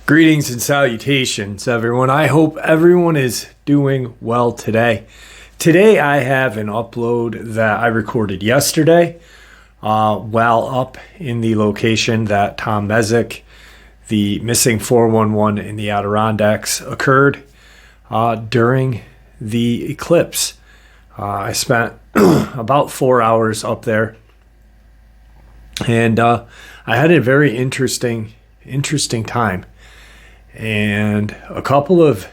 Greetings and salutations, everyone. I hope everyone is doing well today. Today I have an upload that I recorded yesterday while up in the location that Tom Mezek, the missing 411 in the Adirondacks, occurred during the eclipse. I spent about 4 hours up there, and I had a very interesting time, and a couple of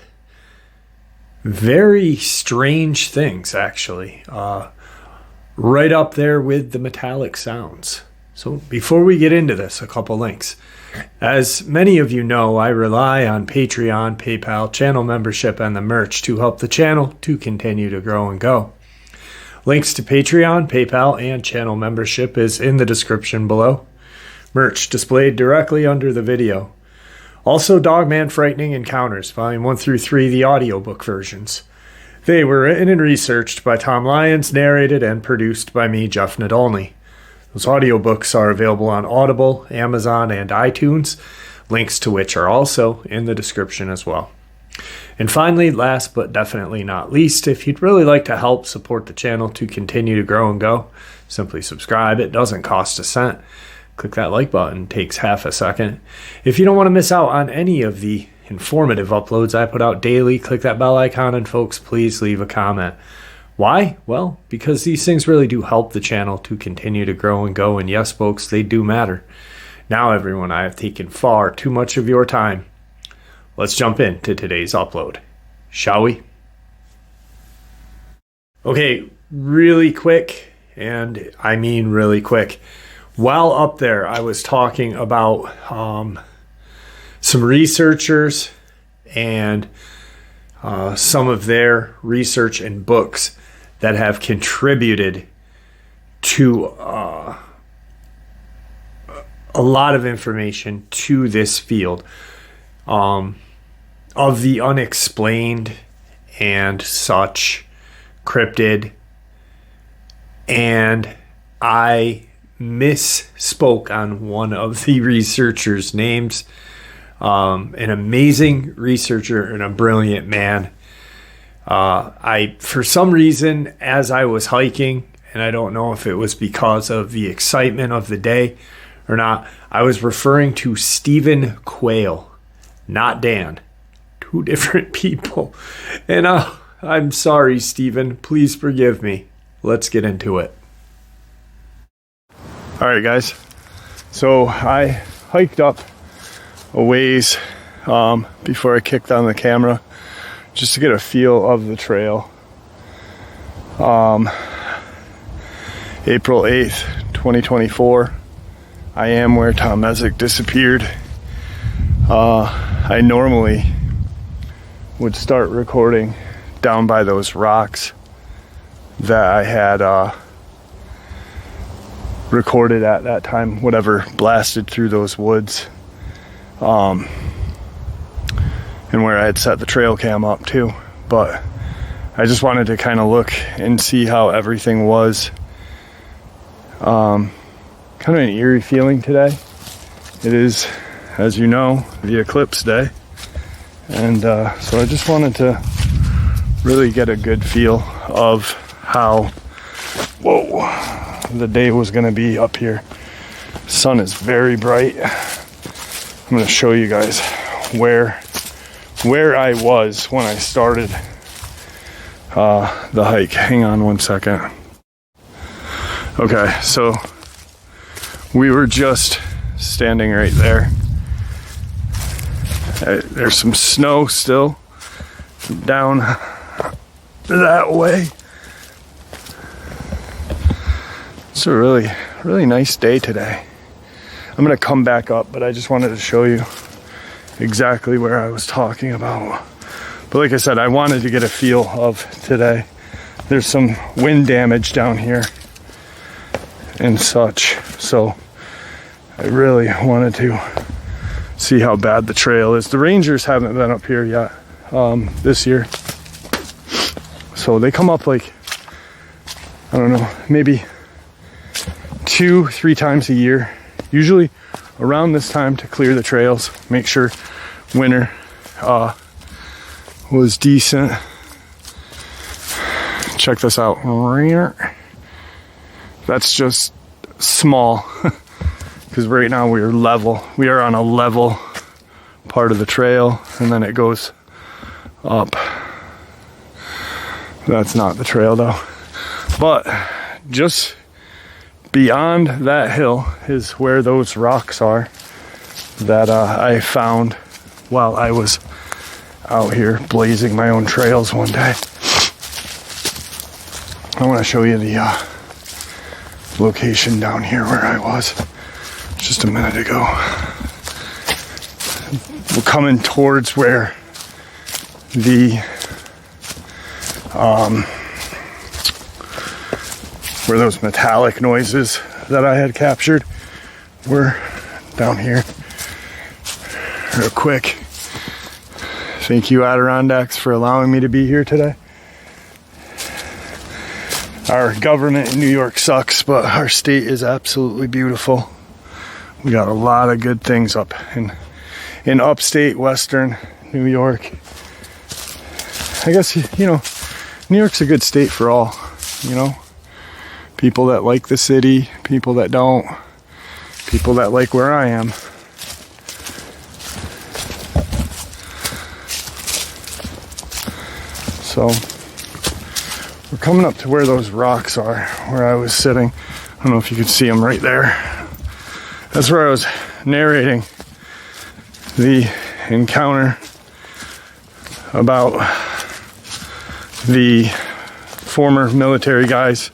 very strange things, actually, right up there with the metallic sounds. So before we get into this, a couple links. As many of you know, I rely on Patreon, PayPal, channel membership, and the merch to help the channel to continue to grow and go. Links to Patreon, PayPal, and channel membership is in the description below. Merch displayed directly under the video. Also, Dogman Frightening Encounters, Volume 1 through 3, the audiobook versions. They were written and researched by Tom Lyons, narrated and produced by me, Jeff Nadolny. Those audiobooks are available on Audible, Amazon, and iTunes, links to which are also in the description as well. And finally, last but definitely not least, if you'd really like to help support the channel to continue to grow and go, simply subscribe. It doesn't cost a cent. Click that like button. It takes half a second. If you don't want to miss out on any of the informative uploads I put out daily, click that bell icon, and folks, please leave a comment. Why? Well, because these things really do help the channel to continue to grow and go, and yes, folks, they do matter. Now, everyone, I have taken far too much of your time. Let's jump into today's upload, shall we? Okay, really quick, and I mean really quick. While up there, I was talking about some researchers and some of their research and books that have contributed to a lot of information to this field of the unexplained and such, cryptid, and I misspoke on one of the researchers' names. An amazing researcher and a brilliant man. For some reason, as I was hiking, and I don't know if it was because of the excitement of the day or not, I was referring to Stephen Quayle, not Dan. Two different people. And I'm sorry, Stephen. Please forgive me. Let's get into it. All right, guys. So I hiked up a ways before I kicked on the camera just to get a feel of the trail. April 8th, 2024. I am where Tom Mezek disappeared. I normally would start recording down by those rocks that I had recorded at that time, whatever blasted through those woods. And where I had set the trail cam up too. But I just wanted to kind of look and see how everything was. Kind of an eerie feeling today. It is, as you know, the eclipse day. And so I just wanted to really get a good feel of how, the day was going to be up here. Sun is very bright. I'm going to show you guys where I was when I started the hike. Hang on one second. Okay, so we were just standing right there. There's some snow still down that way. It's a really nice day today. I'm gonna come back up, but I just wanted to show you exactly where I was talking about. But like I said, I wanted to get a feel of today. There's some wind damage down here and such, so I really wanted to see how bad the trail is. The rangers haven't been up here yet this year, so they come up like I don't know, maybe 2-3 times a year, usually around this time, to clear the trails, make sure winter was decent. Check this out. That's just small because right now we are level. We are on a level part of the trail, and then it goes up. That's not the trail though. But just beyond that hill is where those rocks are that I found while I was out here blazing my own trails one day. I want to show you the location down here where I was just a minute ago. We're coming towards where the where those metallic noises that I had captured were down here. Real quick, thank you Adirondacks for allowing me to be here today. Our government in New York sucks, but our state is absolutely beautiful. We got a lot of good things up in upstate Western New York. I guess, you know, New York's a good state for all, you know. People that like the city, people that don't, people that like where I am. So we're coming up to where those rocks are, where I was sitting. I don't know if you could see them right there. That's where I was narrating the encounter about the former military guys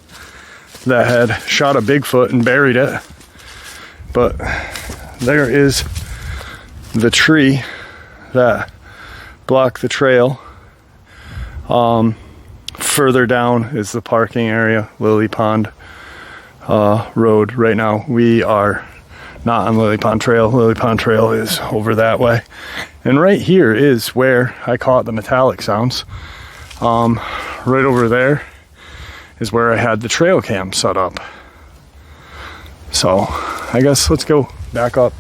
that had shot a Bigfoot and buried it. But there is the tree that blocked the trail. Further down is the parking area, Lily Pond Road. Right now we are not on Lily Pond Trail. Lily Pond Trail is over that way. And right here is where I caught the metallic sounds. Right over there is where I had the trail cam set up. So I guess let's go back up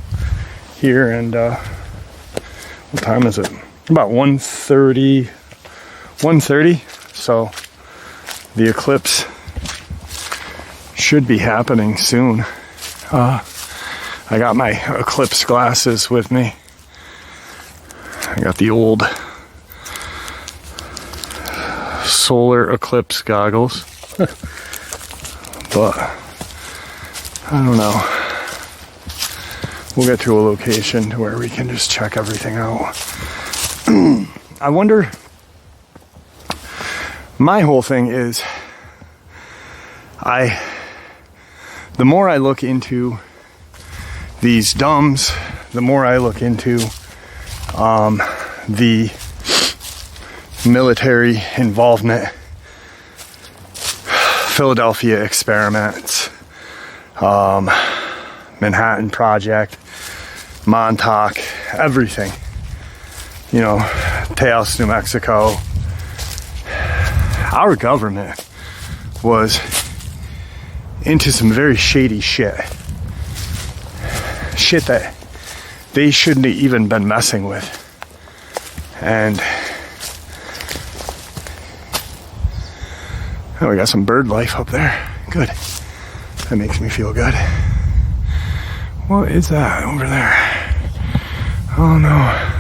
here and what time is it? About 1:30. So the eclipse should be happening soon. I got my Eclipse glasses with me. I got the old solar eclipse goggles. But I don't know. We'll get to a location to where we can just check everything out. I wonder, my whole thing is, the more I look into these dumbs, the more I look into the military involvement, Philadelphia experiments, Manhattan Project, Montauk, everything. You know, Taos, New Mexico. Our government was into some very shady shit. Shit that they shouldn't have even been messing with. And oh, we got some bird life up there. Good. That makes me feel good. What is that over there? Oh no.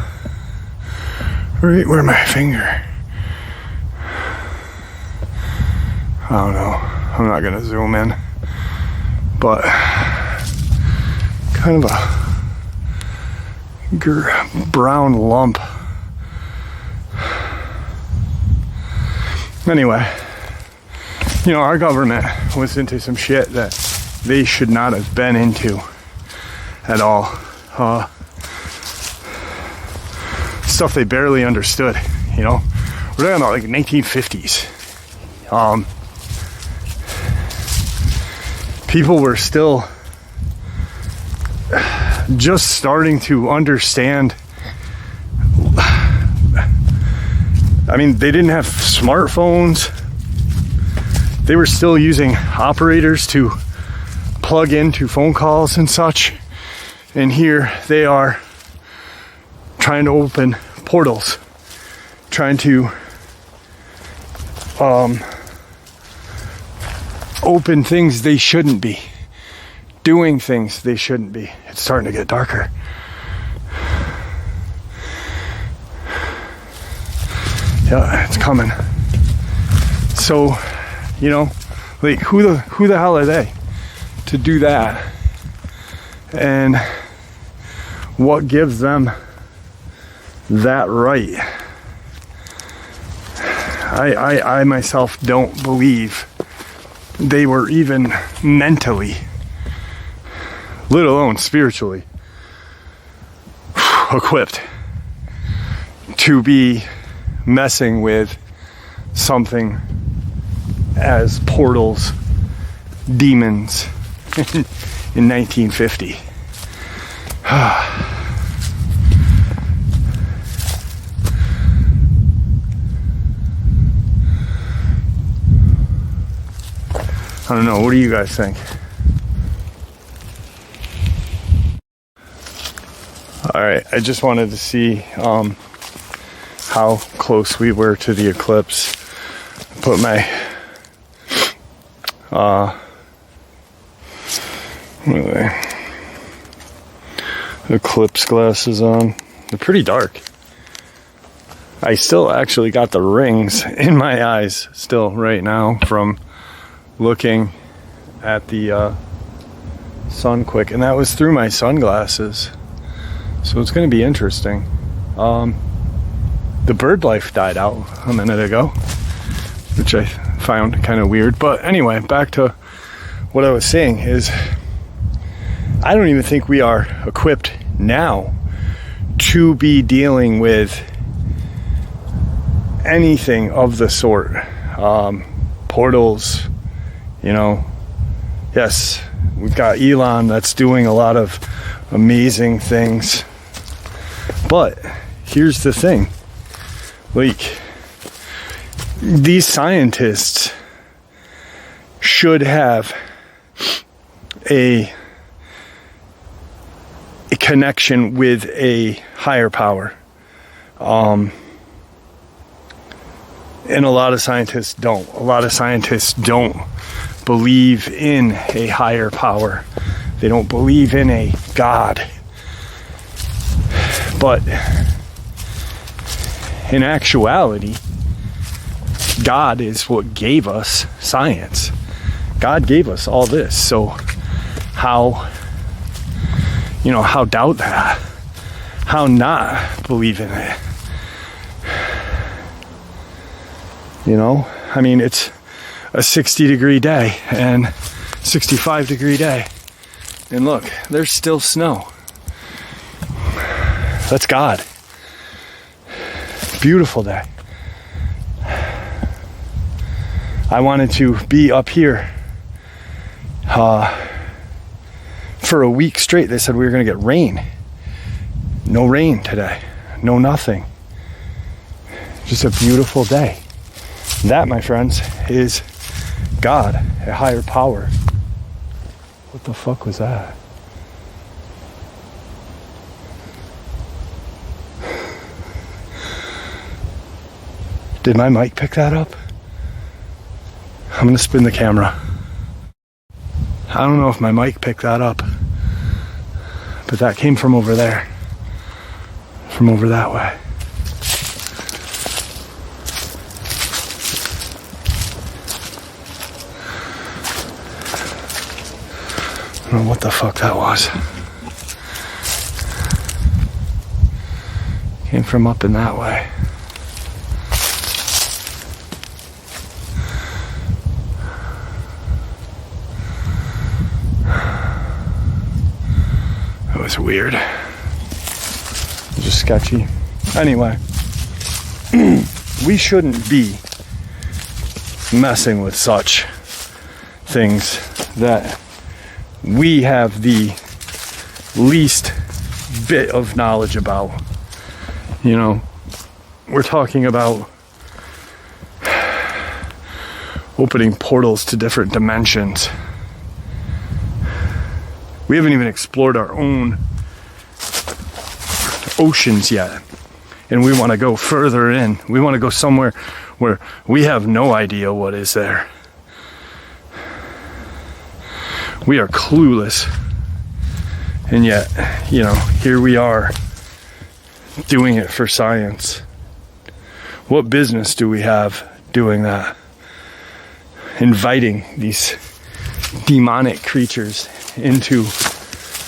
Right where my finger. I don't know. I'm not gonna zoom in. But kind of a brown lump. Anyway, you know, our government was into some shit that they should not have been into at all. Stuff they barely understood, you know. We're talking about like 1950s. People were still just starting to understand. I mean, they didn't have smartphones. they were still using operators to plug into phone calls and such. And here they are trying to open portals, trying to open things they shouldn't be, doing things they shouldn't be. It's starting to get darker. Yeah, it's coming. So, you know, like who the hell are they to do that? And what gives them that right? I myself don't believe they were even mentally, let alone spiritually, equipped to be messing with something as portals, demons in 1950. I don't know, what do you guys think? Alright, I just wanted to see how close we were to the eclipse. Put my eclipse glasses on. They're pretty dark. I still actually got the rings in my eyes still right now from looking at the sun quick, and that was through my sunglasses. So it's going to be interesting. The bird life died out a minute ago, which I found kind of weird. But anyway, back to what I was saying is I don't even think we are equipped now to be dealing with anything of the sort. Portals, you know, yes, we've got Elon that's doing a lot of amazing things. But here's the thing. Like, these scientists should have a connection with a higher power. And a lot of scientists don't. A lot of scientists don't believe in a higher power. They don't believe in a God. But in actuality, God is what gave us science. God gave us all this. So how doubt that? How not believe in it? You know, I mean, it's a 60-degree day and 65-degree day. And look, there's still snow. That's God. Beautiful day. I wanted to be up here for a week straight. They said we were going to get rain. No rain today. No nothing. Just a beautiful day. That, my friends, is God, a higher power. What the fuck was that? Did my mic pick that up? I'm gonna spin the camera. I don't know if my mic picked that up, but that came from over there. From over that way. I don't know what the fuck that was. Came from up in that way. That was weird. Just sketchy. Anyway, we shouldn't be messing with such things that we have the least bit of knowledge about. You know, we're talking about opening portals to different dimensions. We haven't even explored our own oceans yet. And we want to go further in. We want to go somewhere where we have no idea what is there. We are clueless. And yet, you know, here we are doing it for science. What business do we have doing that? Inviting these demonic creatures into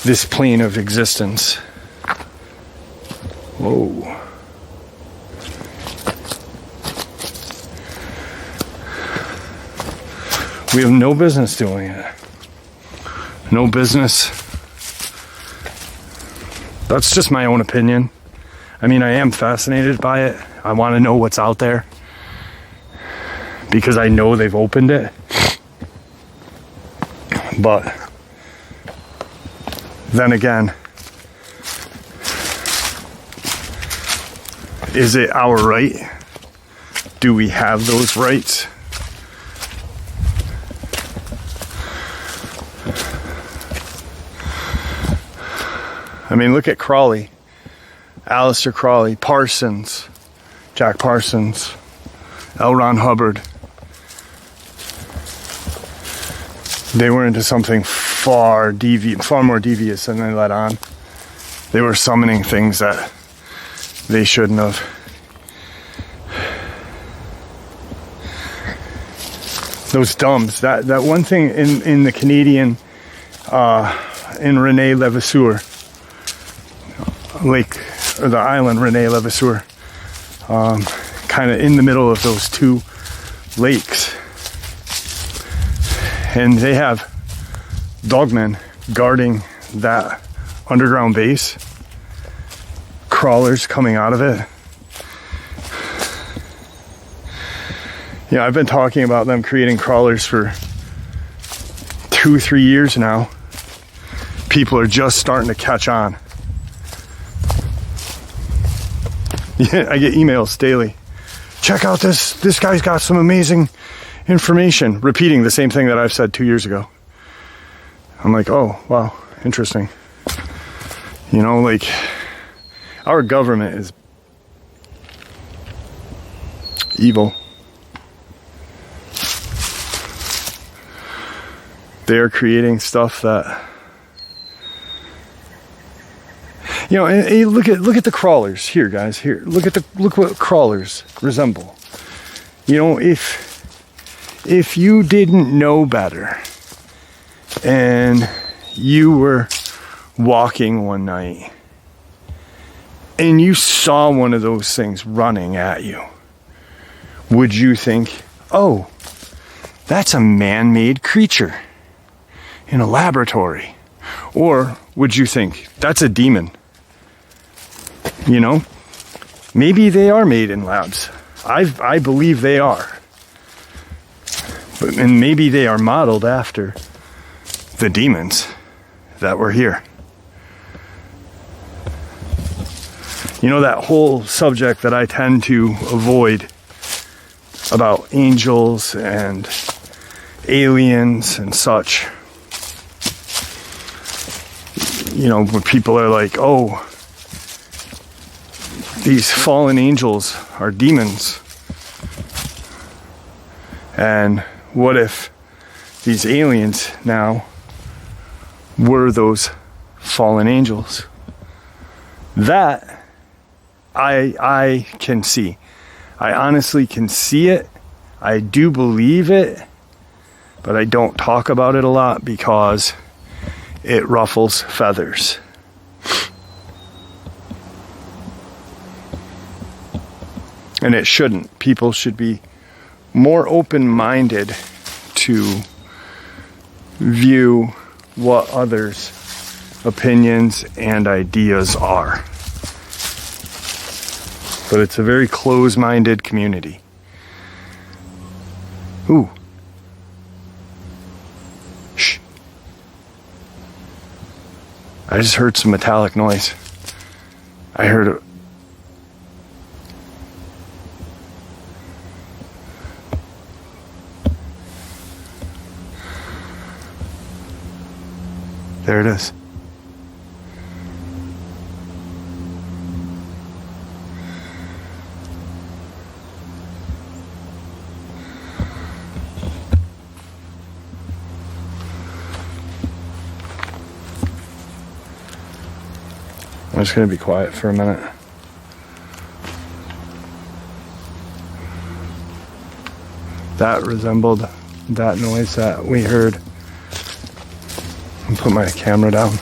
this plane of existence. Whoa. We have no business doing it. No business. That's just my own opinion. I mean, I am fascinated by it. I want to know what's out there because I know they've opened it. But then again, is it our right? Do we have those rights? I mean, look at Crawley, Aleister Crowley, Parsons, Jack Parsons, L. Ron Hubbard. They were into something far more devious than they let on. They were summoning things that they shouldn't have. Those dumbs. That one thing in the Canadian, in Rene Levasseur, lake, or the island Rene Levasseur, kind of in the middle of those two lakes. And they have dogmen guarding that underground base, crawlers coming out of it. Yeah, I've been talking about them creating crawlers for 2-3 years now. People are just starting to catch on. Yeah, I get emails daily. Check out this guy's got some amazing information, repeating the same thing that I've said 2 years ago. I'm like, oh, wow, interesting. You know, like, our government is evil. They are creating stuff that, you know, and look at the crawlers here, guys. Here, look what crawlers resemble. You know, if you didn't know better and you were walking one night and you saw one of those things running at you, would you think, oh, that's a man-made creature in a laboratory? Or would you think, that's a demon? You know, maybe they are made in labs. I believe they are. And maybe they are modeled after the demons that were here. You know, that whole subject that I tend to avoid about angels and aliens and such. You know, when people are like, oh, these fallen angels are demons. And what if these aliens now were those fallen angels? That I can see. I honestly can see it. I do believe it, but I don't talk about it a lot because it ruffles feathers. And it shouldn't. People should be more open-minded to view what others' opinions and ideas are. But it's a very close-minded community. Ooh. Shh. I just heard some metallic noise. I heard it. there it is. I'm just going to be quiet for a minute. That resembled that noise that we heard. I'll put my camera down.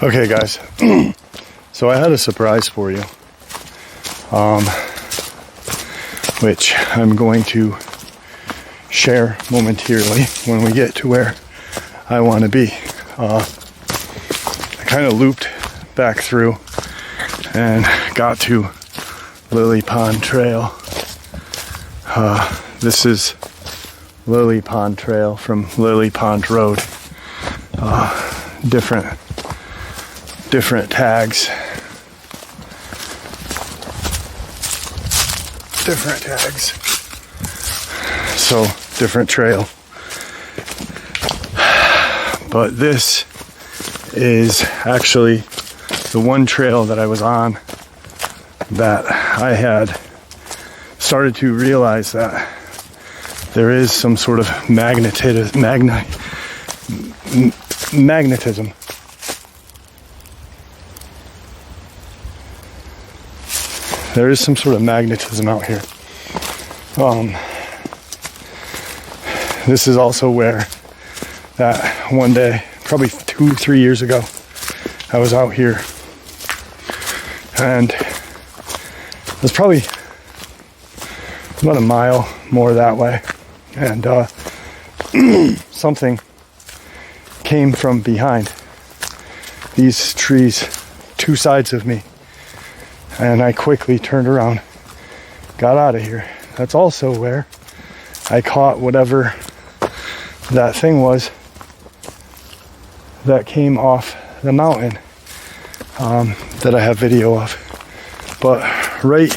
Okay guys, so I had a surprise for you, which I'm going to share momentarily when we get to where I want to be. I kind of looped back through and got to Lily Pond Trail. This is Lily Pond Trail from Lily Pond Road. Different tags. Different tags. So, different trail. But this is actually the one trail that I was on that I had started to realize that there is some sort of magnetism. There is some sort of magnetism out here. This is also where that one day, probably 2-3 years ago, I was out here, and it was probably about a mile more that way, and something came from behind these trees, 2 sides of me, and I quickly turned around, got out of here. That's also where I caught whatever that thing was that came off the mountain, that I have video of. But right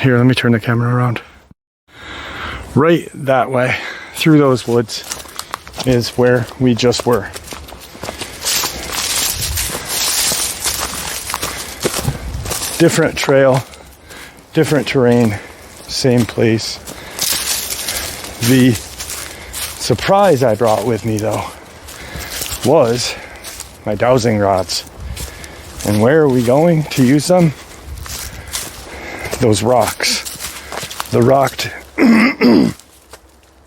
here, let me turn the camera around. Right that way, through those woods, is where we just were. Different trail, different terrain, same place. The surprise I brought with me, though, was my dowsing rods. And where are we going to use them? Those rocks. The rocked...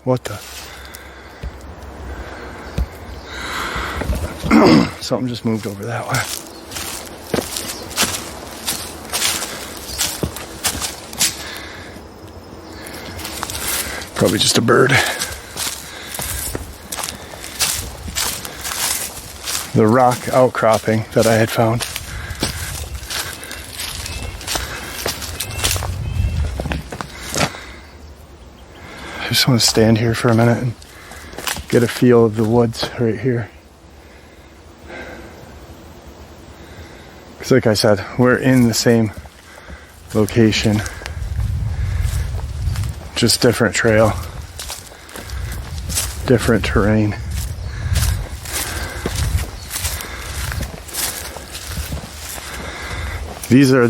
What the... Something just moved over that way. Probably just a bird. The rock outcropping that I had found. I just want to stand here for a minute and get a feel of the woods right here. Because like I said, we're in the same location. Just different trail. Different terrain. These are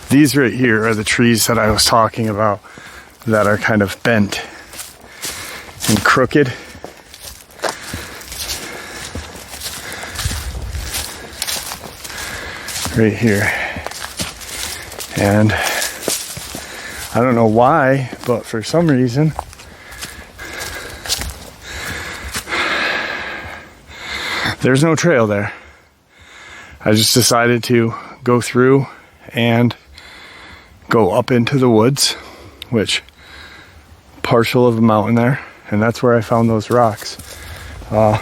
these right here are the trees that I was talking about that are kind of bent and crooked. Right here. And I don't know why, but for some reason, there's no trail there. I just decided to go through and go up into the woods, which partial of the mountain there, and that's where I found those rocks. I'll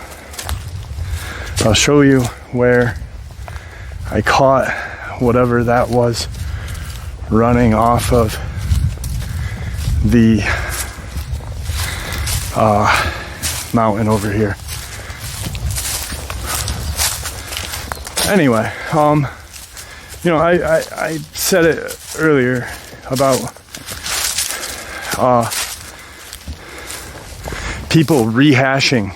show you where I caught whatever that was running off of the mountain over here. Anyway, you know, I said it earlier about people rehashing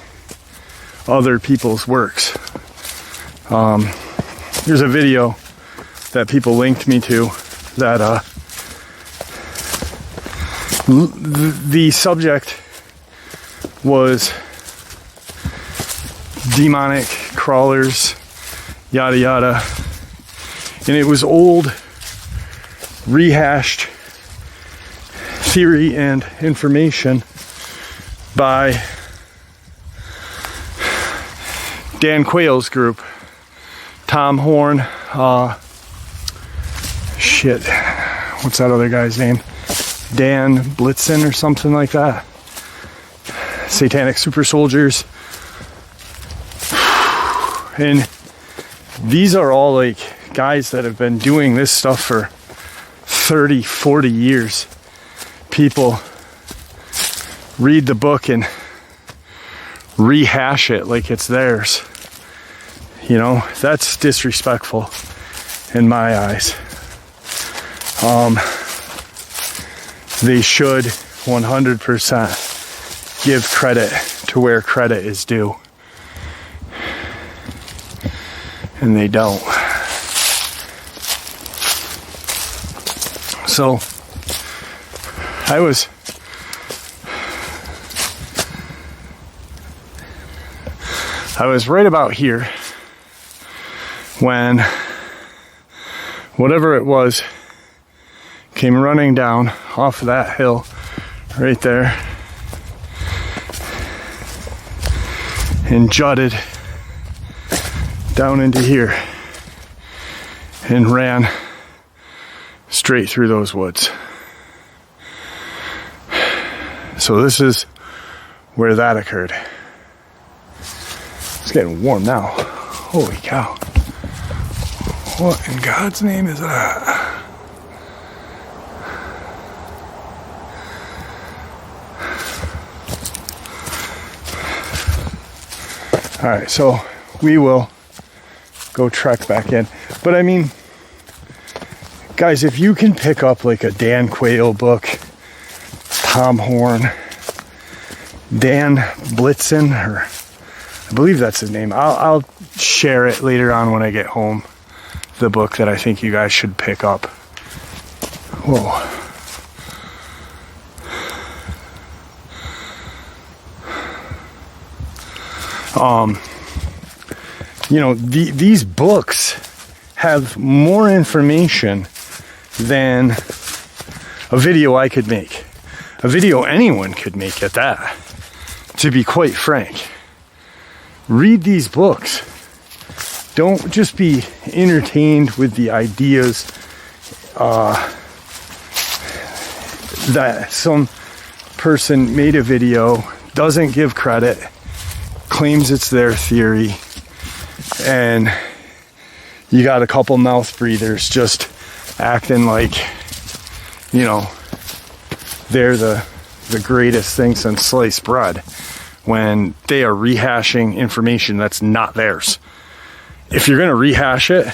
other people's works. There's a video that people linked me to that the subject was demonic crawlers, yada yada, and it was old, rehashed theory and information by Dan Quayle's group, Tom Horn, what's that other guy's name? Dan Blitzen or something like that. Satanic Super Soldiers. And these are all like guys that have been doing this stuff for 30, 40 years. People read the book and rehash it like it's theirs. You know, that's disrespectful in my eyes. They should 100% give credit to where credit is due. And they don't. So, I was right about here when whatever it was came running down off of that hill right there and jutted down into here and ran straight through those woods. So this is where that occurred. It's getting warm now. Holy cow. What in God's name is that? All right, so we will go trek back in. But I mean, guys, if you can pick up like a Dan Quayle book, Tom Horn, Dan Blitzen, or I believe that's his name. I'll share it later on when I get home. The book that I think you guys should pick up. Whoa. You know, these books have more information than a video I could make. A video anyone could make at that, to be quite frank. Read these books. Don't just be entertained with the ideas that some person made a video, doesn't give credit, claims it's their theory, and you got a couple mouth breathers just acting like, you know, they're the greatest thing since sliced bread, when they are rehashing information that's not theirs. If you're going to rehash it,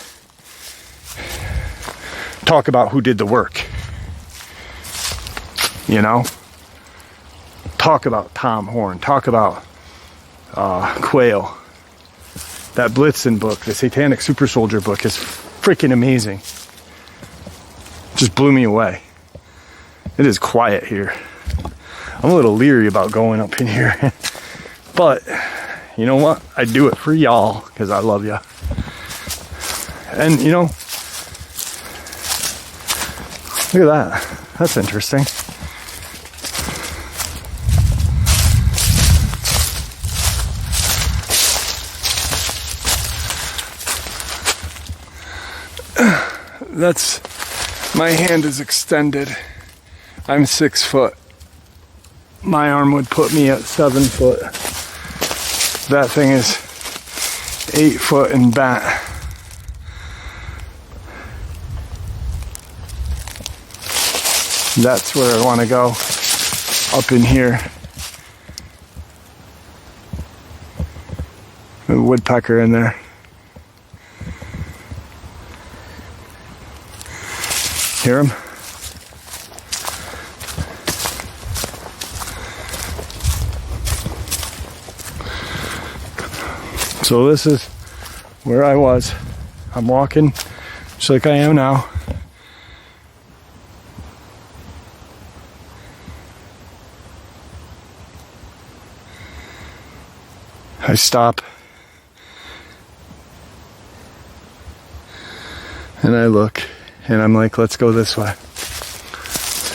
talk about who did the work. You know? Talk about Tom Horn. Talk about Quayle. That Blitzen book, the Satanic Super Soldier book, is freaking amazing. Just blew me away. It is quiet here. I'm a little leery about going up in here. But, you know what? I do it for y'all, because I love ya. And, you know, look at that. That's interesting. That's, my hand is extended. I'm 6 foot. My arm would put me at 7 foot. That thing is 8 foot and bent. That's where I want to go, up in here. A woodpecker in there. Hear him? So this is where I was. I'm walking just like I am now. I stop and I look and I'm like, let's go this way.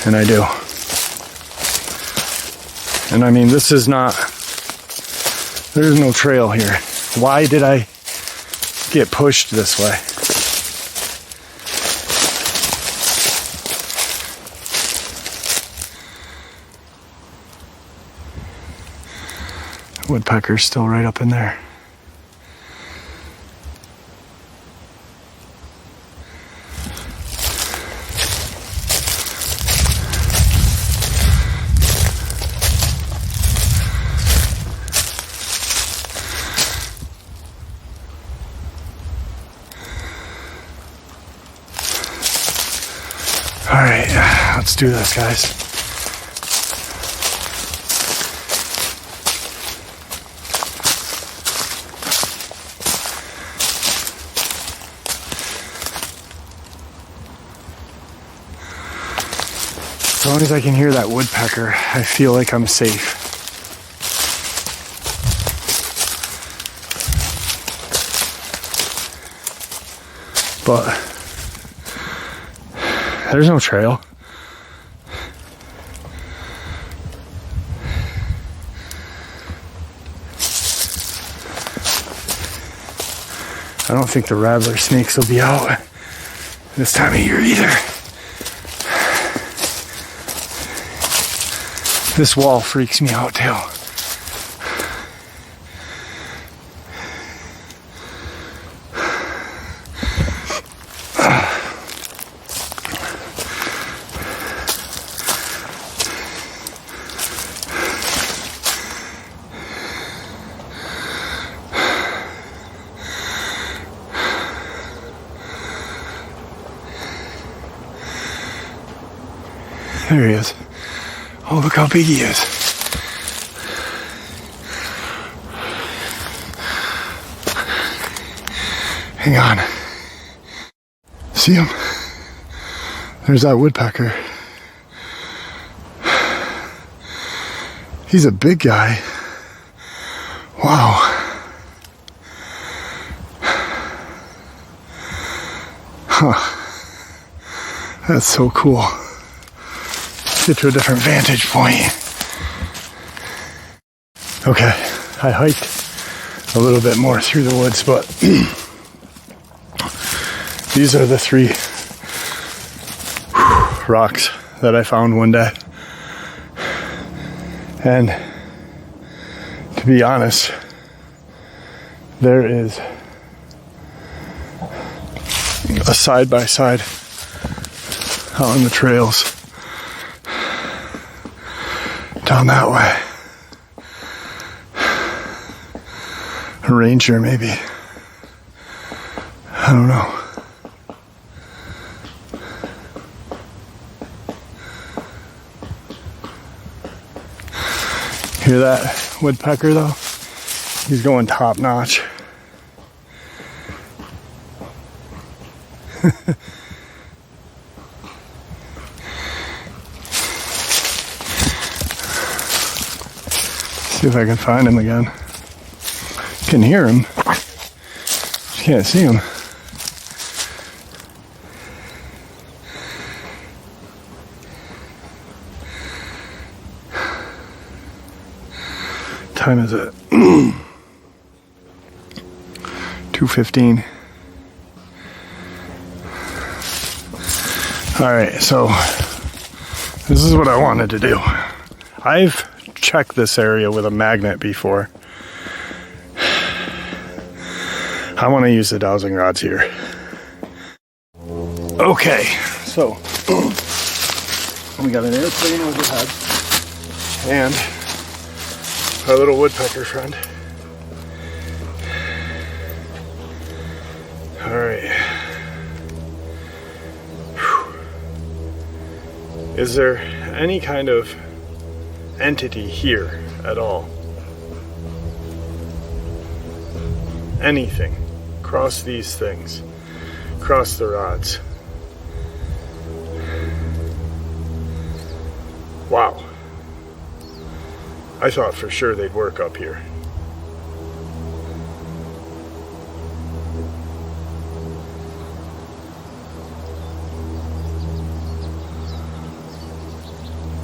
And I do. And I mean, this is not, there's no trail here. Why did I get pushed this way? Woodpecker's still right up in there. All right, let's do this, guys. As long as I can hear that woodpecker, I feel like I'm safe. But there's no trail. I don't think the rattler snakes will be out this time of year either. This wall freaks me out too. There he is. Oh, look how big he is. Hang on. See him? There's that woodpecker. He's a big guy. Wow. Huh. That's so cool. Get to a different vantage point. Okay, I hiked a little bit more through the woods, but these are the 3 rocks that I found one day. And to be honest, there is a side-by-side out on the trails down that way. A ranger, maybe. I don't know. Hear that woodpecker though? He's going top notch. See if I can find him again. Can hear him. Just can't see him. Time is it? 2:15. All right, so this is what I wanted to do. I've checked this area with a magnet before. I want to use the dowsing rods here. Okay, so we got an airplane overhead and our little woodpecker friend. All right. Is there any kind of entity here at all? Anything. Across these things. Across the rods. Wow. I thought for sure they'd work up here.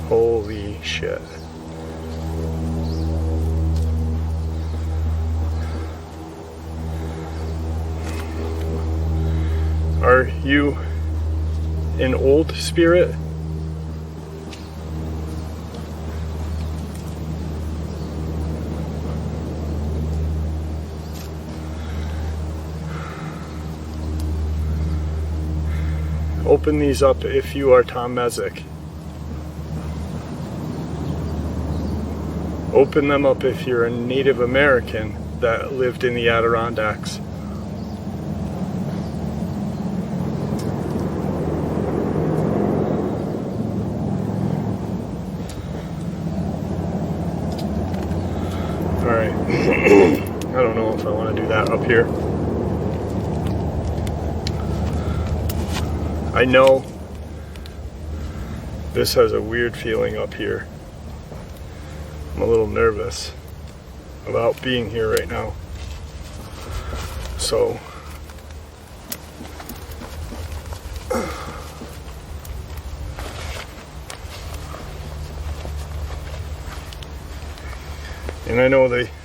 Holy shit. Are you an old spirit? Open these up if you are Tom Mezek. Open them up if you're a Native American that lived in the Adirondacks. Alright. I don't know if I want to do that up here. I know this has a weird feeling up here. I'm a little nervous about being here right now. So and I know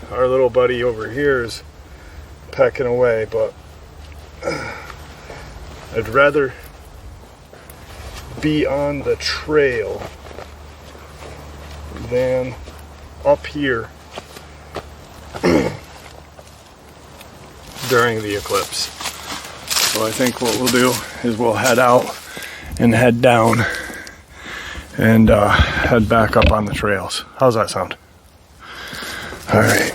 our little buddy over here is pecking away, but I'd rather be on the trail than up here during the eclipse. So I think what we'll do is we'll head out and head down and head back up on the trails. How's that sound? Alright.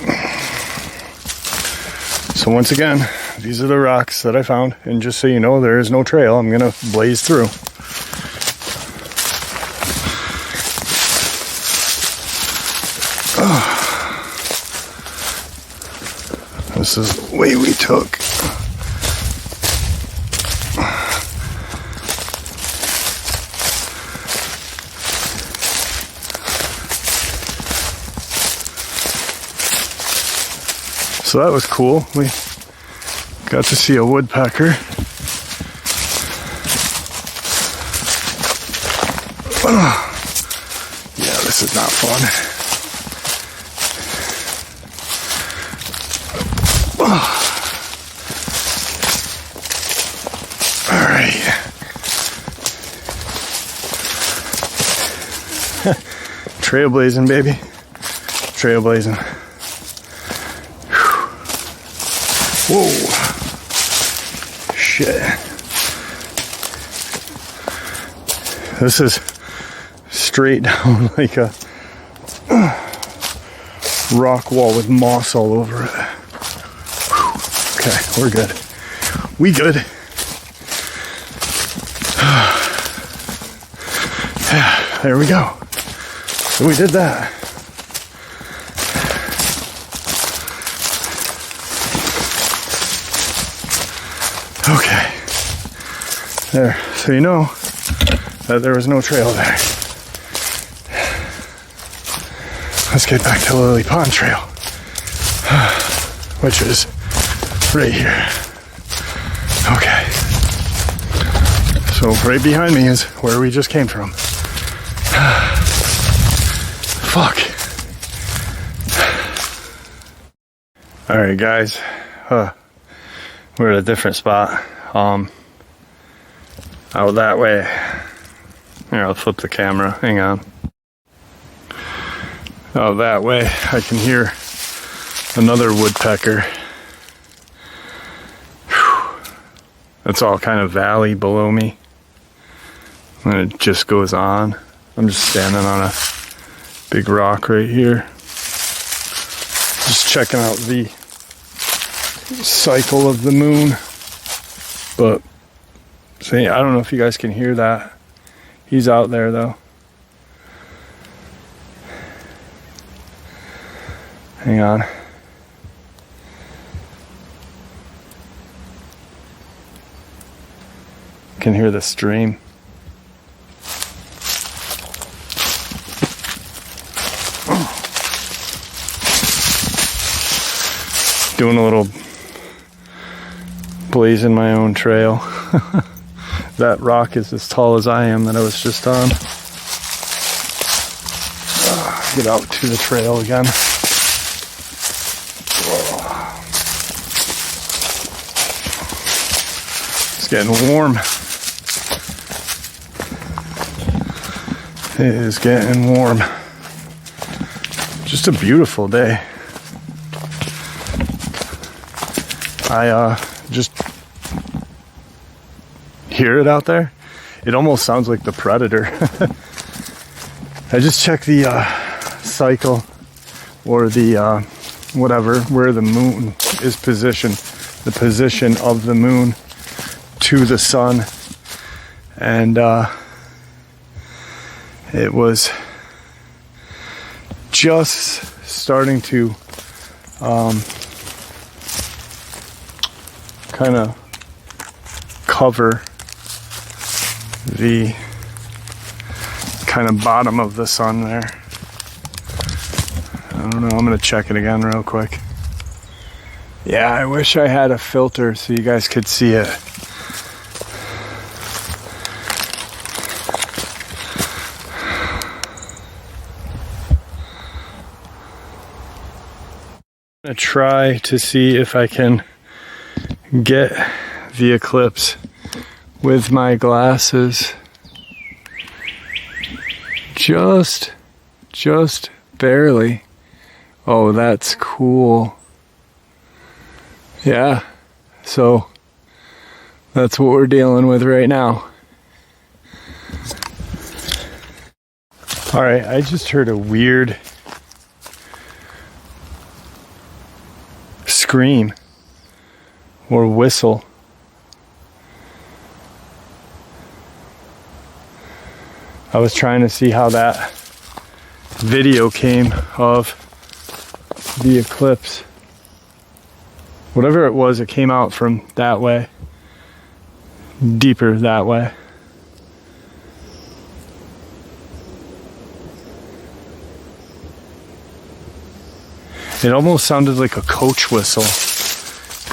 So once again, these are the rocks that I found, and just so you know, there is no trail. I'm gonna blaze through. This is the way we took. So that was cool. We got to see a woodpecker. Yeah, this is not fun. Trailblazing, baby. Trailblazing. Whoa. Shit. This is straight down like a rock wall with moss all over it. Okay, we're good. We good. There we go. So we did that. Okay. There. So you know that there was no trail there. Let's get back to Lily Pond Trail, which is right here. Okay. So right behind me is where we just came from. Fuck. Alright guys, we're at a different spot. Out that way. Here, I'll flip the camera, hang on. Out that way, I can hear another woodpecker. Whew. It's all kind of valley below me. And it just goes on. I'm just standing on a big rock right here. Just checking out the cycle of the moon. But, see, I don't know if you guys can hear that. He's out there though. Hang on. Can hear the stream. Doing a little blazing my own trail. That rock is as tall as I am that I was just on. Get out to the trail again. It's getting warm. It is getting warm. Just a beautiful day. I just hear it out there. It almost sounds like the Predator. I just checked the cycle or the whatever, where the moon is positioned, the position of the moon to the sun, and it was just starting to kind of cover the kind of bottom of the sun there. I don't know, I'm gonna check it again real quick. Yeah, I wish I had a filter so you guys could see it. I'm gonna try to see if I can get the eclipse with my glasses. Just barely. Oh, that's cool. Yeah, so that's what we're dealing with right now. All right, I just heard a weird scream or whistle. I was trying to see how that video came of the eclipse. Whatever it was, it came out from that way, deeper that way. It almost sounded like a coach whistle,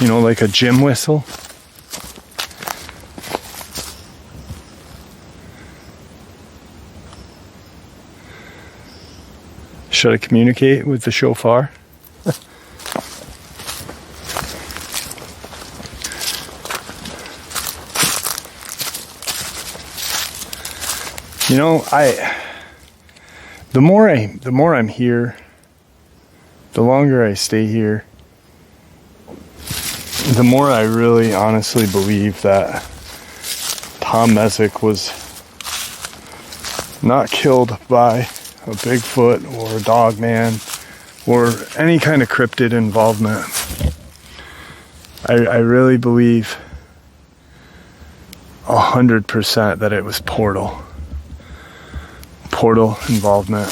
you know, like a gym whistle. Should I communicate with the shofar? You know, the more I'm here, the longer I stay here, the more I really honestly believe that Tom Messick was not killed by a Bigfoot or a Dogman or any kind of cryptid involvement. I really believe 100% that it was portal involvement.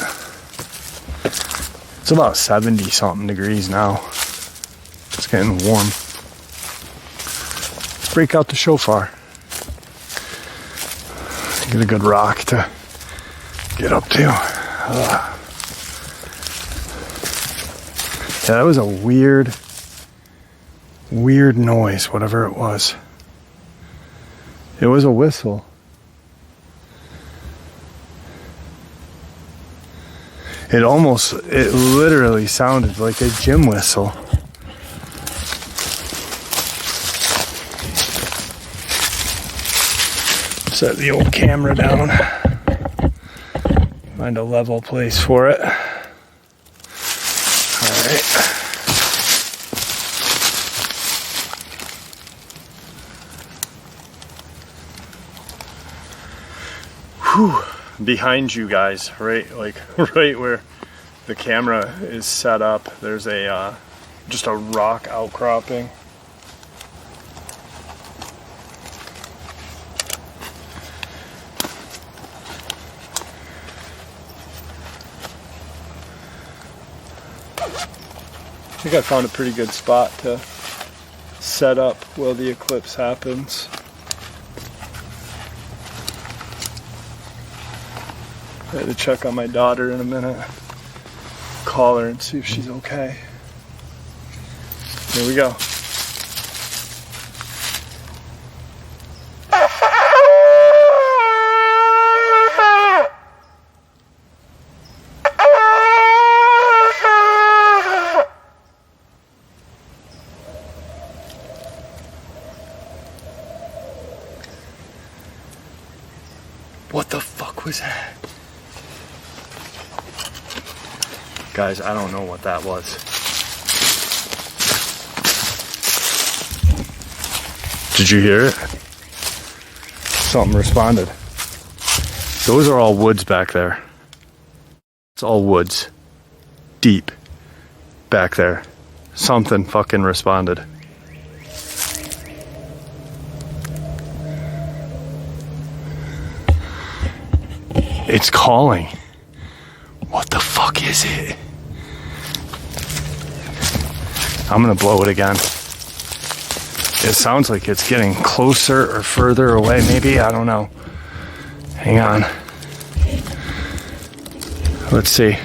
It's about 70 something degrees now. It's getting warm. Let's break out the shofar. Get a good rock to get up to. Yeah, that was a weird noise, whatever it was. It was a whistle. It literally sounded like a gym whistle. Set the old camera down. Find a level place for it. Alright. Whew. Behind you guys, right where the camera is set up, there's a just a rock outcropping. think I found a pretty good spot to set up while the eclipse happens. I had to check on my daughter in a minute. Call her and see if she's okay. Here we go. What the fuck was that? Guys, I don't know what that was. Did you hear it? Something responded. Those are all woods back there. It's all woods. Deep. Back there. Something fucking responded. It's calling. What the fuck is it? I'm gonna blow it again. It sounds like it's getting closer or further away, maybe, I don't know. Hang on. Let's see.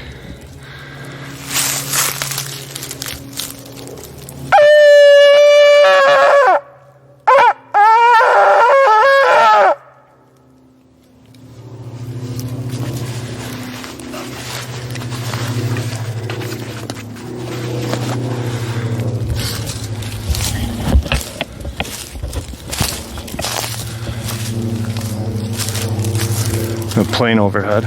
A plane overhead.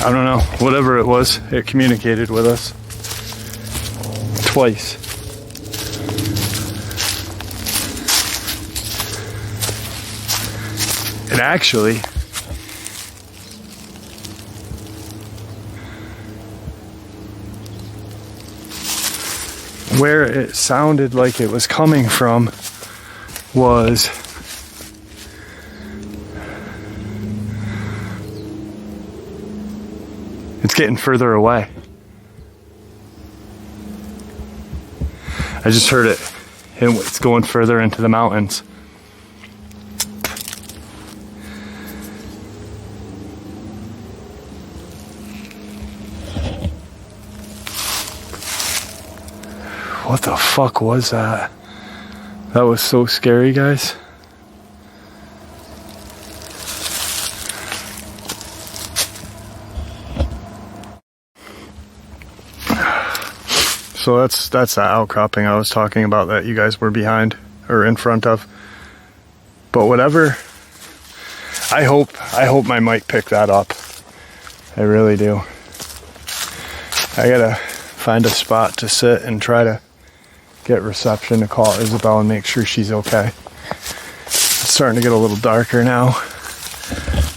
I don't know. Whatever it was, it communicated with us. Twice. And actually, where it sounded like it was coming from was it's getting further away. I just heard it, and it's going further into the mountains. What the fuck was that? That was so scary, guys. So that's that outcropping I was talking about that you guys were behind or in front of. But whatever, I hope my mic picked that up. I really do. I gotta find a spot to sit and try to get reception to call Isabel and make sure she's okay. It's starting to get a little darker now.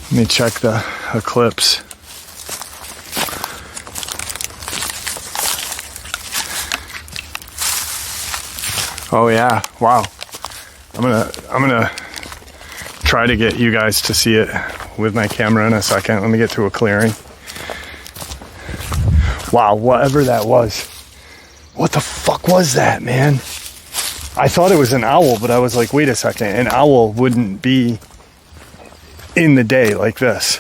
Let me check the eclipse. Oh yeah, wow. I'm gonna try to get you guys to see it with my camera in a second. Let me get to a clearing. Wow, whatever that was. What the fuck was that, man? I thought it was an owl, but I was like, wait a second, an owl wouldn't be in the day like this.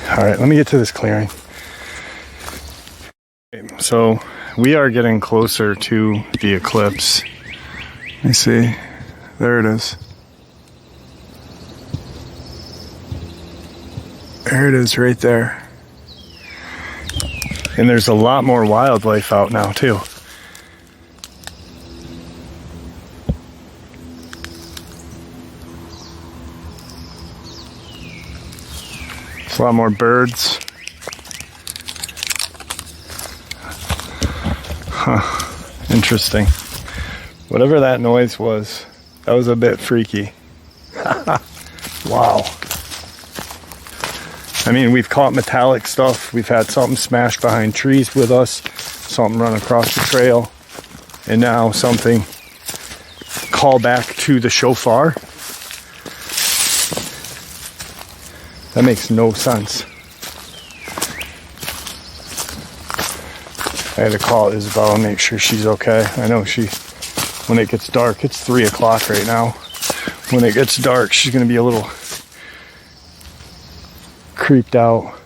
All right, let me get to this clearing. So we are getting closer to the eclipse. Let me see. There it is. There it is right there. And there's a lot more wildlife out now too. There's a lot more birds. Huh, interesting. Whatever that noise was, that was a bit freaky. Wow. I mean, we've caught metallic stuff. We've had something smashed behind trees with us, something run across the trail, and now something call back to the shofar. That makes no sense. I had to call Isabel and make sure she's okay. I know when it gets dark, it's 3 o'clock right now. When it gets dark, she's gonna be a little creeped out.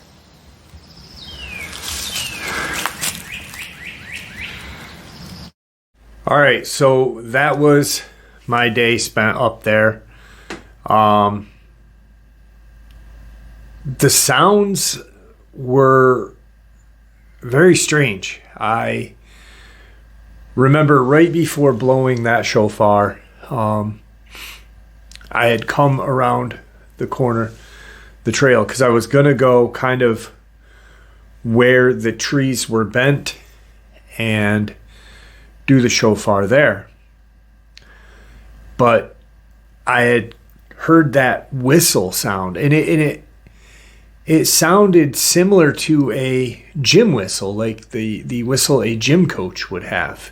All right, so that was my day spent up there. The sounds were very strange. I remember right before blowing that shofar, I had come around the corner, the trail, because I was going to go kind of where the trees were bent and do the shofar there. But I had heard that whistle sound, and it sounded similar to a gym whistle, like the whistle a gym coach would have.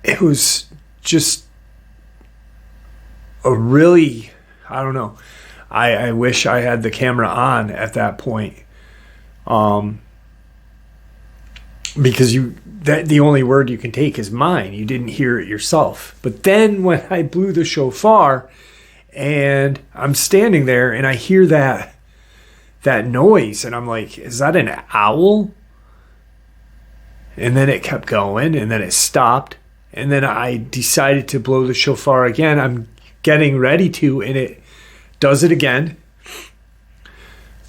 It was just a really, I don't know. I wish I had the camera on at that point. Because the only word you can take is mine. You didn't hear it yourself. But then when I blew the shofar and I'm standing there and I hear that noise and I'm like, is that an owl? And then it kept going and then it stopped. And then I decided to blow the shofar again. I'm getting ready to, and it does it again.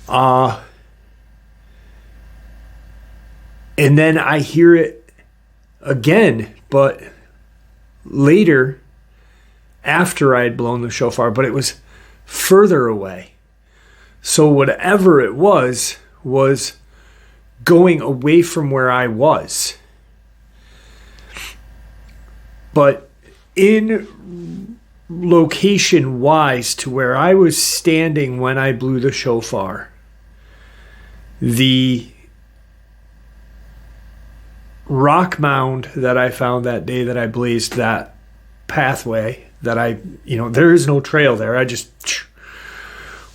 And then I hear it again, but later, after I had blown the shofar, but it was further away. So whatever it was going away from where I was. But in location-wise to where I was standing when I blew the shofar, the rock mound that I found that day that I blazed that pathway that there is no trail there. I just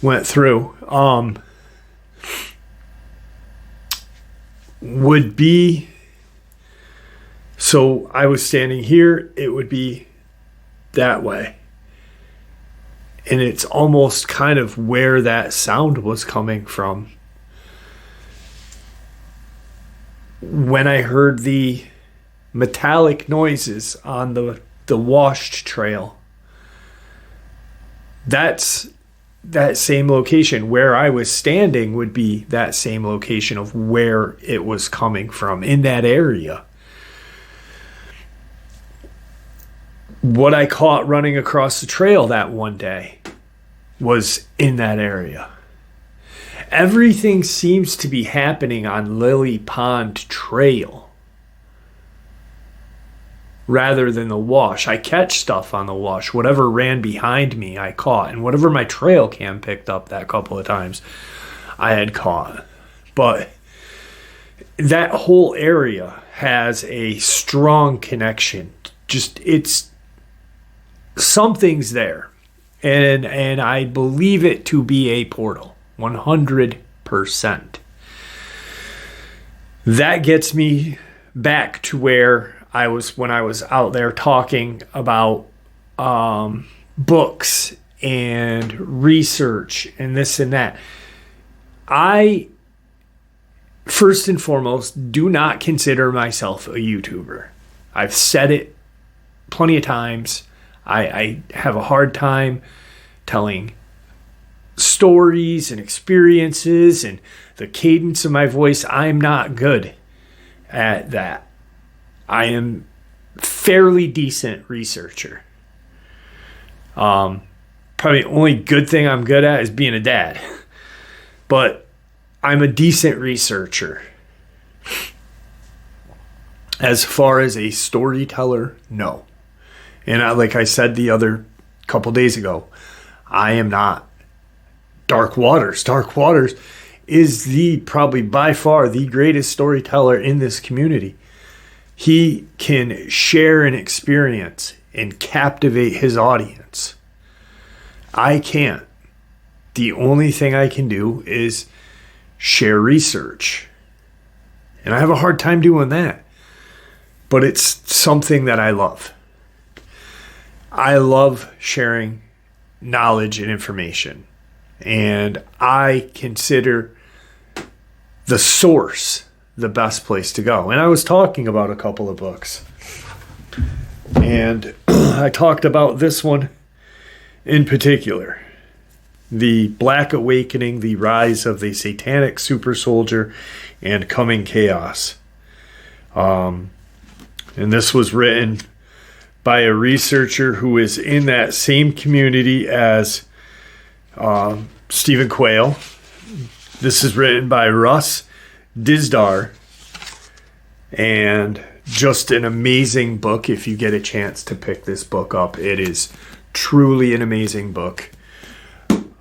went through. Would be, so I was standing here, it would be that way. And it's almost kind of where that sound was coming from. When I heard the metallic noises on the washed trail, that's that same location. Where I was standing would be that same location of where it was coming from in that area. What I caught running across the trail that one day was in that area. Everything seems to be happening on Lily Pond Trail rather than the wash. I catch stuff on the wash. Whatever ran behind me, I caught. And whatever my trail cam picked up that couple of times, I had caught. But that whole area has a strong connection. Just, it's, something's there. And I believe it to be a portal. 100%. That gets me back to where I was when I was out there talking about books and research and this and that. I, first and foremost, do not consider myself a YouTuber. I've said it plenty of times. I have a hard time telling stories and experiences and the cadence of my voice. I'm not good at that. I am fairly decent researcher. Probably the only good thing I'm good at is being a dad. But I'm a decent researcher. As far as a storyteller, no. And like I said the other couple days ago, I am not Dark Waters. Dark Waters is probably by far the greatest storyteller in this community. He can share an experience and captivate his audience. I can't. the only thing I can do is share research. And I have a hard time doing that. But it's something that I love. I love sharing knowledge and information. And I consider the source the best place to go. And I was talking about a couple of books. And I talked about this one in particular. The Black Awakening, The Rise of the Satanic Super Soldier, and Coming Chaos. And this was written by a researcher who is in that same community as Stephen Quayle. This is written by Russ Dizdar, and just an amazing book. If you get a chance to pick this book up, it is truly an amazing book.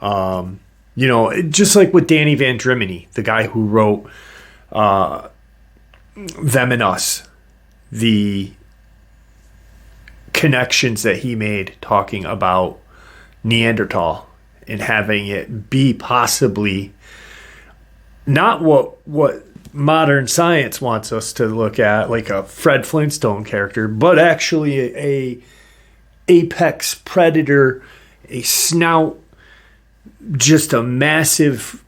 You know, just like with Danny Van Drimeny, the guy who wrote Them and Us, the connections that he made talking about Neanderthal and having it be possibly not what modern science wants us to look at, like a Fred Flintstone character, but actually a apex predator, a snout, just a massive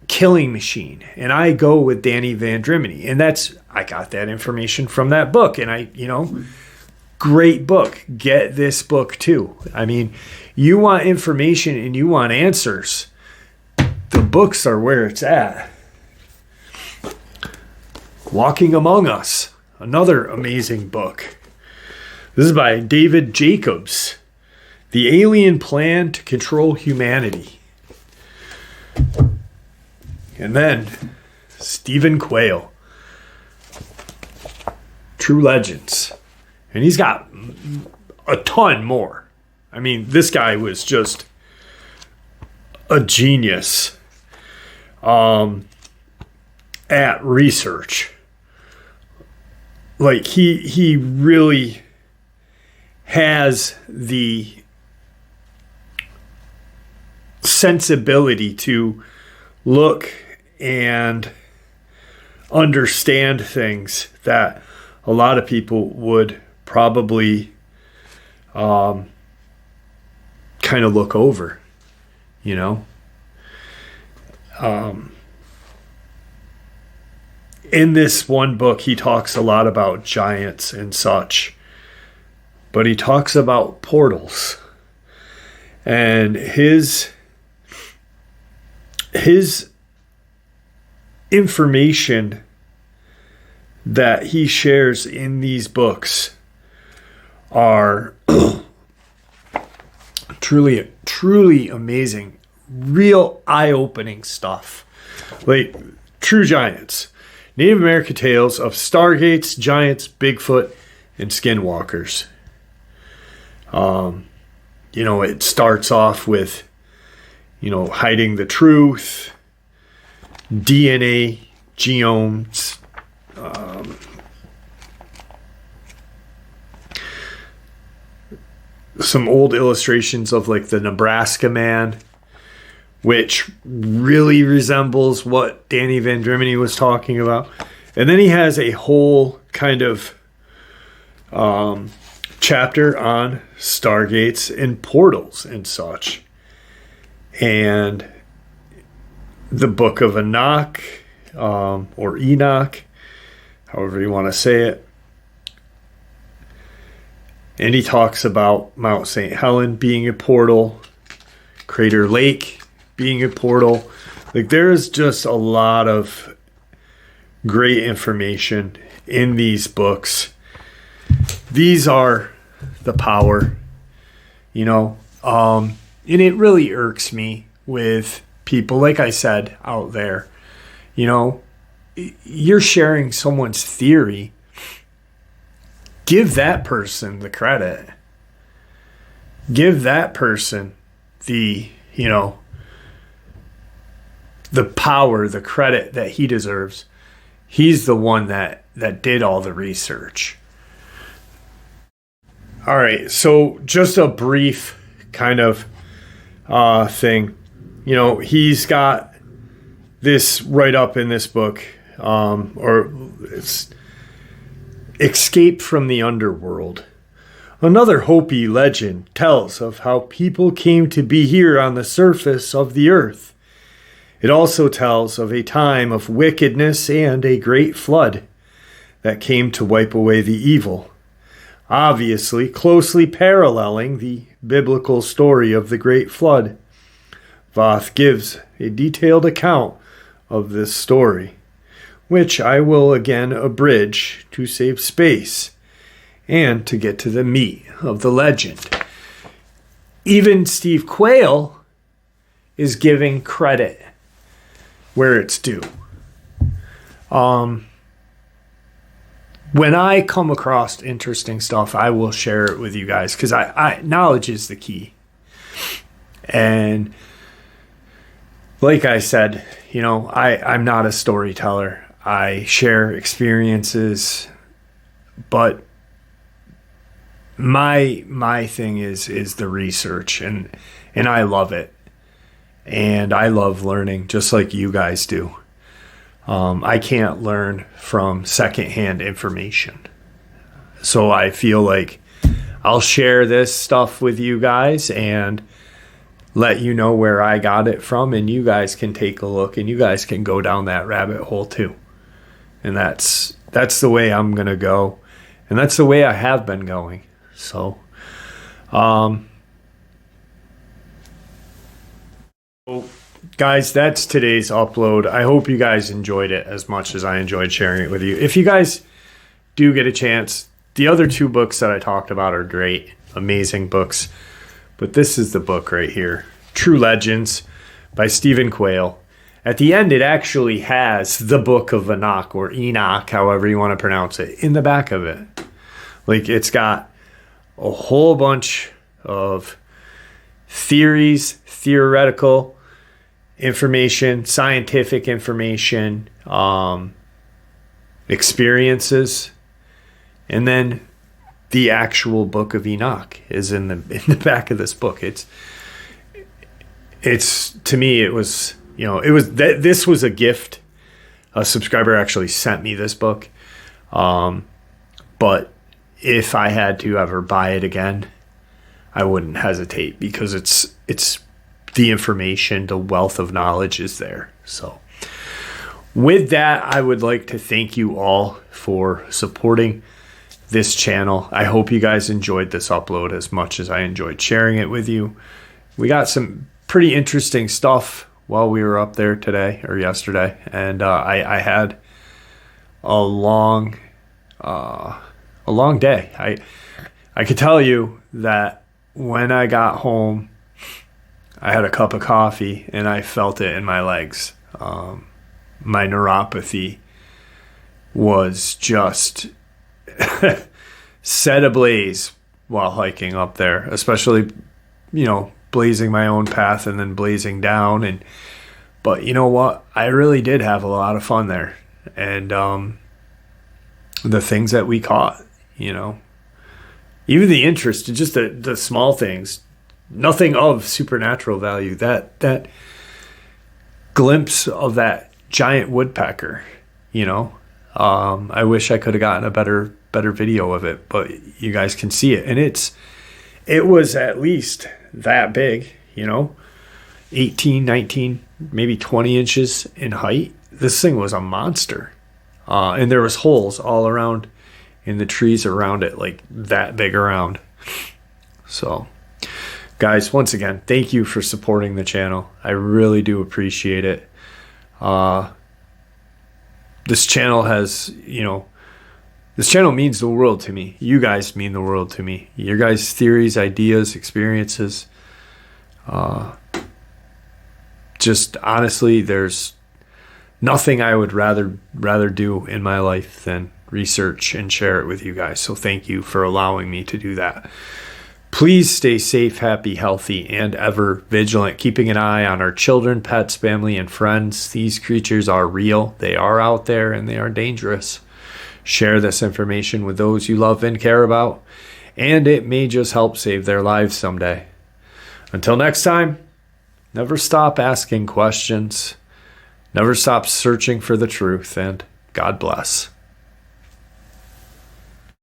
killing machine. And I go with Danny Van Drimeny, and I got that information from that book. And great book. Get this book too. I mean, you want information and you want answers. The books are where it's at. Walking Among Us, another amazing book. This is by David Jacobs. The Alien Plan to Control Humanity. And then Stephen Quayle, True Legends. And he's got a ton more. I mean, this guy was just a genius at research. Like, he really has the sensibility to look and understand things that a lot of people would probably kind of look over, you know. In this one book, he talks a lot about giants and such, but he talks about portals. And his information that he shares in these books are truly amazing, real eye-opening stuff. Like True Giants, Native American tales of stargates, giants, Bigfoot, and skinwalkers. It starts off with, hiding the truth, DNA, genomes, some old illustrations of like the Nebraska Man, which really resembles what Danny Van Drimeny was talking about. And then he has a whole kind of chapter on stargates and portals and such. And the Book of Enoch, or Enoch, however you want to say it. And he talks about Mount St. Helens being a portal, Crater Lake being a portal. Like, there's just a lot of great information in these books. These are the power, and it really irks me with people, like I said, out there. You're sharing someone's theory. Give that person the credit. Give that person the power, the credit that he deserves. He's the one that did all the research. All right, so just a brief kind of thing. he's got this right up in this book, or it's Escape from the Underworld. Another Hopi legend tells of how people came to be here on the surface of the earth. It also tells of a time of wickedness and a great flood that came to wipe away the evil, obviously closely paralleling the biblical story of the great flood. Voth gives a detailed account of this story, which I will again abridge to save space and to get to the meat of the legend. Even Steve Quayle is giving credit where it's due. When I come across interesting stuff, I will share it with you guys, because I knowledge is the key. And like I said, I'm not a storyteller. I share experiences, but my thing is the research, and I love it. And I love learning just like you guys do. I can't learn from secondhand information. So I feel like I'll share this stuff with you guys and let you know where I got it from, and you guys can take a look, and you guys can go down that rabbit hole too. And that's the way I'm going to go. And that's the way I have been going. So, guys, that's today's upload. I hope you guys enjoyed it as much as I enjoyed sharing it with you. If you guys do get a chance, the other two books that I talked about are great, amazing books. But this is the book right here, True Legends by Stephen Quayle. At the end, it actually has the Book of Enoch, or Enoch, however you want to pronounce it, in the back of it. Like, it's got a whole bunch of theories, theoretical information, scientific information, experiences, and then the actual Book of Enoch is in the back of this book. It's to me, it was this was a gift. A subscriber actually sent me this book, but if I had to ever buy it again, I wouldn't hesitate, because it's the information, the wealth of knowledge is there. So with that, I would like to thank you all for supporting this channel. I hope you guys enjoyed this upload as much as I enjoyed sharing it with you. We got some pretty interesting stuff while we were up there today or yesterday, and I had a long day. I could tell you that when I got home, I had a cup of coffee and I felt it in my legs. My neuropathy was just set ablaze while hiking up there, especially, blazing my own path and then blazing down. But you know what? I really did have a lot of fun there. And the things that we caught, even the interest in just the small things, nothing of supernatural value, that glimpse of that giant woodpecker, I wish I could have gotten a better video of it, but you guys can see it. And it was at least that big, 18, 19, maybe 20 inches in height. This thing was a monster. And there was holes all around in the trees around it, like that big around. So, guys, once again, thank you for supporting the channel. I really do appreciate it. This channel has, this channel means the world to me. You guys mean the world to me. Your guys' theories, ideas, experiences. Just honestly, there's nothing I would rather do in my life than research and share it with you guys. So thank you for allowing me to do that. Please stay safe, happy, healthy, and ever vigilant, keeping an eye on our children, pets, family, and friends. These creatures are real. They are out there, and they are dangerous. Share this information with those you love and care about, and it may just help save their lives someday. Until next time, never stop asking questions, never stop searching for the truth, and God bless.